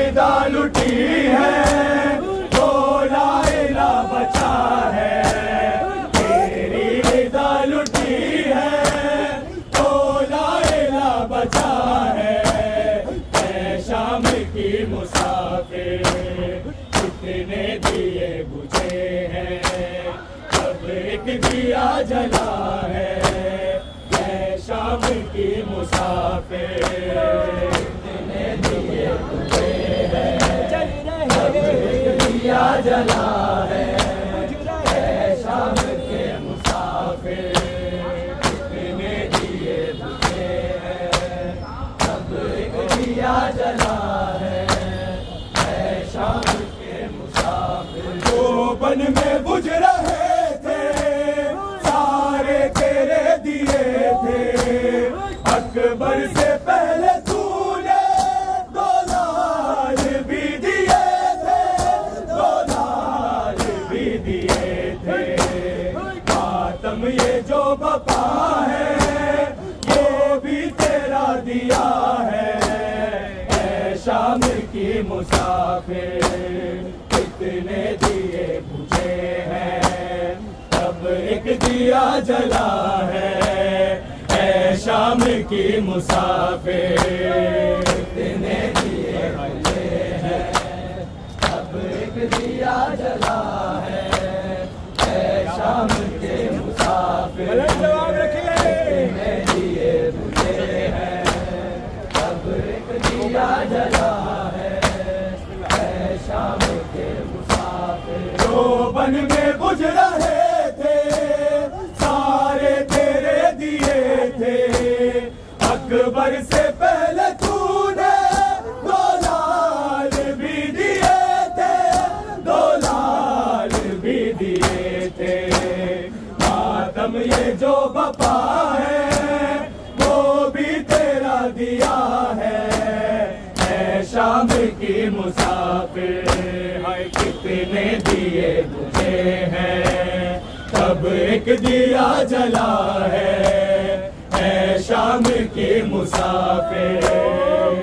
रिदा लुटी है तो लाइला बचा है, तेरी रिदा लुटी है तो लाइला बचा है। ऐ शाम की मुसाफिर कितने दिए बुझे हैं, अब एक दिया जला है। ऐ शाम की मुसाफिर कितने दिए बुझे हैं, अब एक दिया जला है। ऐ शाम के मुसाफिर कितने दिए बुझे हैं, अब एक दिया जला है। ऐ शाम के मुसाफिर जो बन में बुझ रहे थे सारे तेरे दिए थे, अकबर से पहले तूने दो लाल भी दिए थे, दो लाल भी दिए थे। मातम ये जो बपा है ये भी तेरा दिया है। ऐ शाम की मुसाफिर कितने दिए बुझे हैं, अब एक दिया जला है। ऐ शाम की मुसाफिर कितने दिए बुझे हैं, अब एक दिया जला है। ऐ शाम के मुसाफिर कितने दिए बुझे हैं, अब एक दिया जला है। ऐ शाम के मुसाफिर जो बन में बुझ रहे थे सारे तेरे दिए थे, अकबर से पहले तूने दो लाल भी दिए थे, दो लाल भी दिए थे। मातम ये जो बपा है वो भी तेरा दिया है। ऐ शाम की मुसाफिर कितने दिए बुझे हैं, तब एक दिया जला है। ऐ शाम की मुसाफिर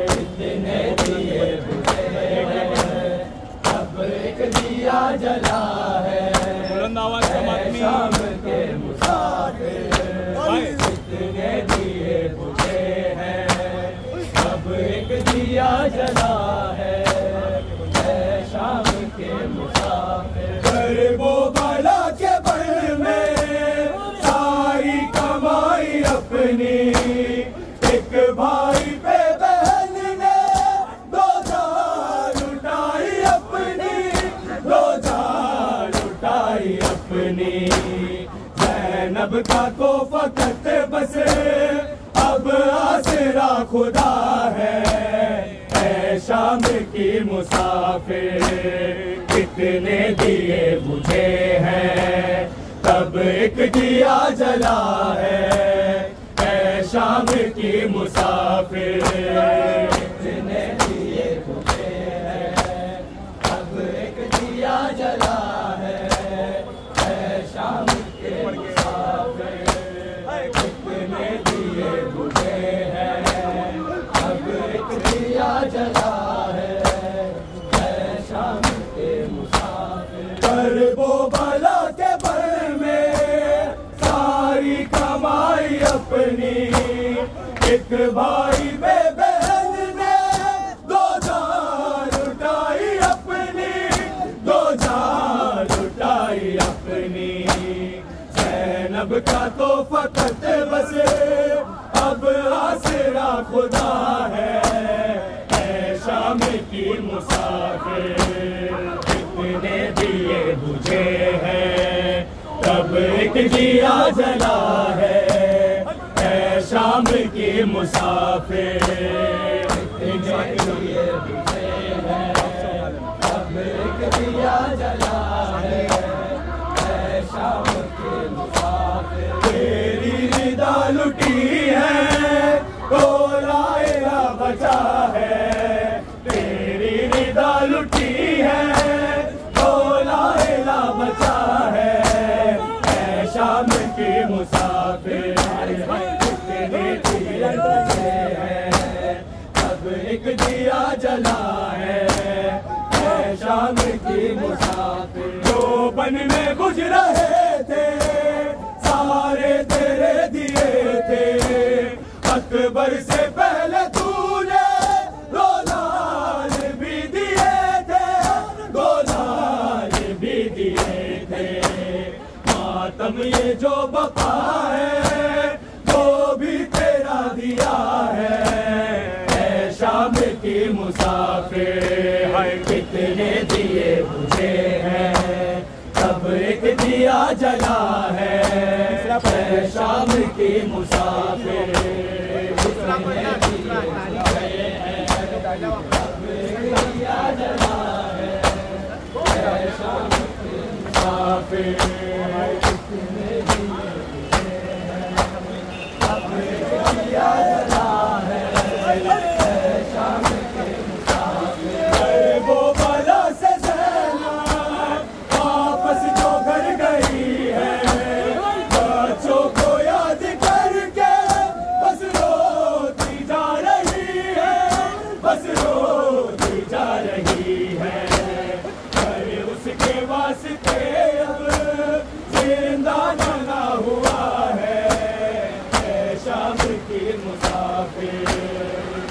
कितने दिए बुझे हैं, तब एक दिया जला है। ऐ शाम के मुसाफिर कितने दिए बुझे हैं, तब एक दिया जला है। ऐ शाम के मुसाफिर गरीबो वाला के बल में सारी कमाई अपनी, एक भाई पे बहन ने दो जान लुटाई अपनी, दो जान लुटाई अपनी। ज़ैनब का को फकत बस अब आसरा खुदा है। ऐ शाम की मुसाफिर कितने दिए बुझे हैं, तब एक दिया जला है। ऐ शाम की मुसाफिर कितने दिए बुझे हैं, तब एक दिया जला है। ऐ शाम के मुसाफिर कितने दिए बुझे हैं, अब एक दिया जला है। ऐ शाम के मुसाफिर करबो बला के बल में सारी कमाई अपनी, एक भाई पे बहन ने दो जान लुटाई अपनी, दो जान लुटाई अपनी। ज़ैनब का तो फकत बस अब आसरा खुदा है। ऐ शाम की मुसाफिर कितने दिए बुझे हैं, तब एक दिया जला है। ऐ शाम की मुसाफिर कितने दिए बुझे हैं, तब एक दिया जला है। ऐ शाम के मुसाफिर तेरी रिदा लुटी है तो लाइला बचा है, तेरी रिदा लुटी है तो लाइला बचा है। ऐ शाम की मुसाफिर कितने दिए हैं, अब एक दिया जला है। मन में बुझ रहे थे सारे तेरे दिए थे। अकबर से पहले तूने गोलाल भी दिए थे, गोलाल भी दिए थे। मातम ये जो बका है वो भी तेरा दिया है। ऐ शाम की मुसाफिर है कितने दिए बुझे हैं, तब एक दिया जला है। ऐ शाम की मुसाफिर कितने दिए बुझे हैं, तब एक दिया जला है। ऐ शाम की मुसाफिर कितने दिए बुझे हैं, तब एक दिया जला है। ऐ शाम की मुसाफिर वो बला से सेना वापस जो घर गई है, बच्चों को याद करके बस रोती जा रही है, बस रोती जा रही है। अरे उसके वास्ते अब जिंदा जाना हुआ है। ऐ शाम की मुसाफिर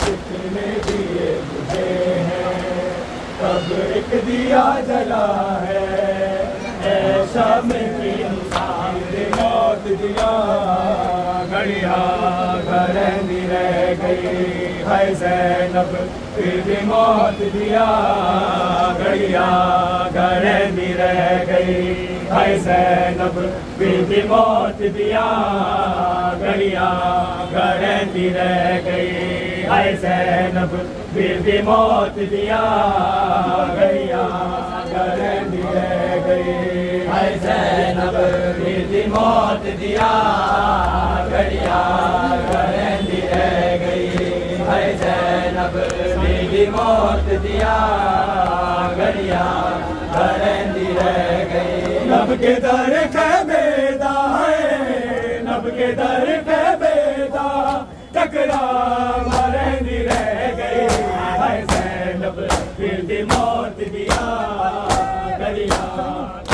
कितने दिए बुझे हैं, तब एक दिया जला है। ऐ शाम की मुसाफिर मौत दिया घड़िया घरेंदी रह गई है ज़ैनब, फिर भी मौत दिया घड़िया घरेंदी रह गई है ज़ैनब, फिर भी मौत दिया घड़िया घरेंदी रह गई है ज़ैनब, फिर भी मौत दिया घड़िया घरेंदी रह गई है ज़ैनब, फिर भी मौत दिया घड़िया घरेंदी रह गई है ज़ैनब, फिर भी मौत दिया घड़िया घरेंदी रह गई। नब के दर खैमेदा है, नब के दर खैमेदा टकरा मरेंदी रह गई है ज़ैनब, फिर भी मौत दिया घड़िया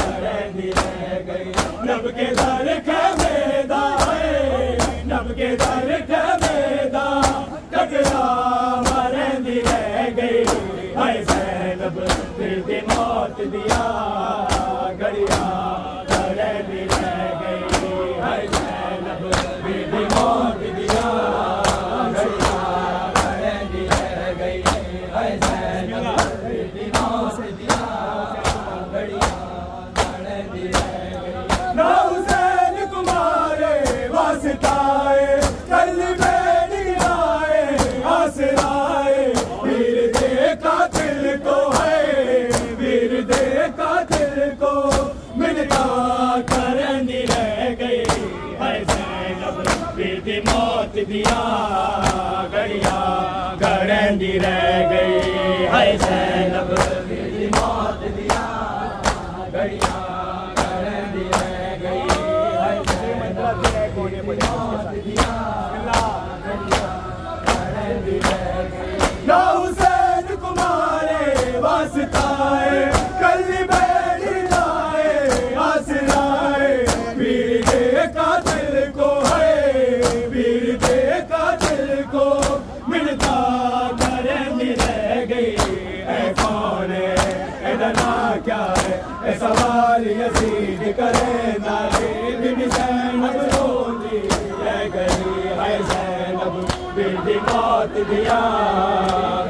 घरेंदी रह गई। नब के दर खैमेदा है, नब के दर खैमेदा टकरा मरेंदी रह गई है ज़ैनब, फिर भी मौत दिया घड़िया घरेंदी रह गई है ज़ैनब, फिर भी मौत दिया घड़िया घरेंदी रह गई है ज़ैनब, फिर भी मौत दिया घड़िया घरेंदी रह गई। ना हुसैन कुमारे वास्ताए कल में आए आसराए, वीर दे कातिल को है, वीर दे कातिल को मिलता करनी रह गई है ज़ैनब, फिर भी मौत दिया घड़िया घरेंदी रह गई है ज़ैनब, फिर भी मौत दिया घड़िया घरेंदी रह गई है ज़ैनब, फिर भी मौत दिया घड़िया घरेंदी रह गई। ना हुसैन कुमारे वास्ताए कल बैठ लाए आसराए, वीर दे कातिल को है, वीर दे कातिल को मिलता करेंदी रह गई है। कौन है इतना क्या है ए सवाल यजीद करे ना दे, ज़ैनब रोती रह गई है ज़ैनब, फिर भी मौत दिया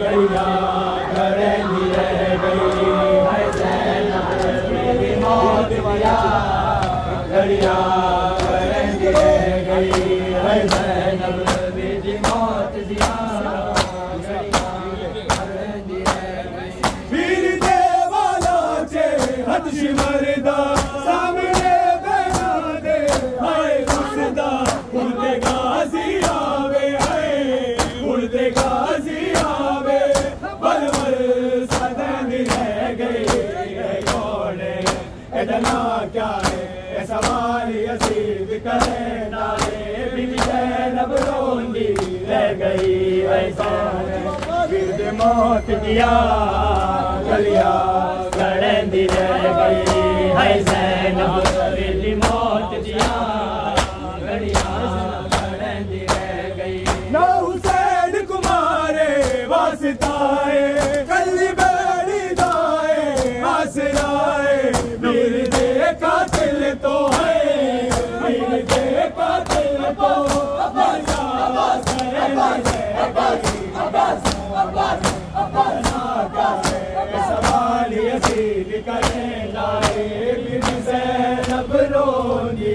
घड़िया घरेंदी रह गई है ज़ैनब, फिर भी मौत दिया घड़िया घरेंदी रह गई है ज़ैनब, फिर भी मौत दिया घड़िया घरेंदी रह गई। वीर दे वाला चे हद शिमरदा सामने बना दे हाय खुशदा, उड़ते गाजी आवे हाय उड़ते गाजी आवे, बल बल सदन रह गई है। कौन है इतना क्या है ए सवाल यजीद करे ना दे, बिन ज़ैनब रोंदी रह गई है ज़ैनब, फिर भी मौत दिया घड़िया घरेंदी रह गई हाय ज़ैनब तेरी मौत दिया घड़ियां घड़ेंदी रह गई। ना हुसैन कुमारे वास्ताए कल्ली बेड़ी दाए आसराए वीर दे कातिल तो है वीर दे कातिल तो अब्बास सवाल यसीद करे लाए बिन ज़ैनब रोंदी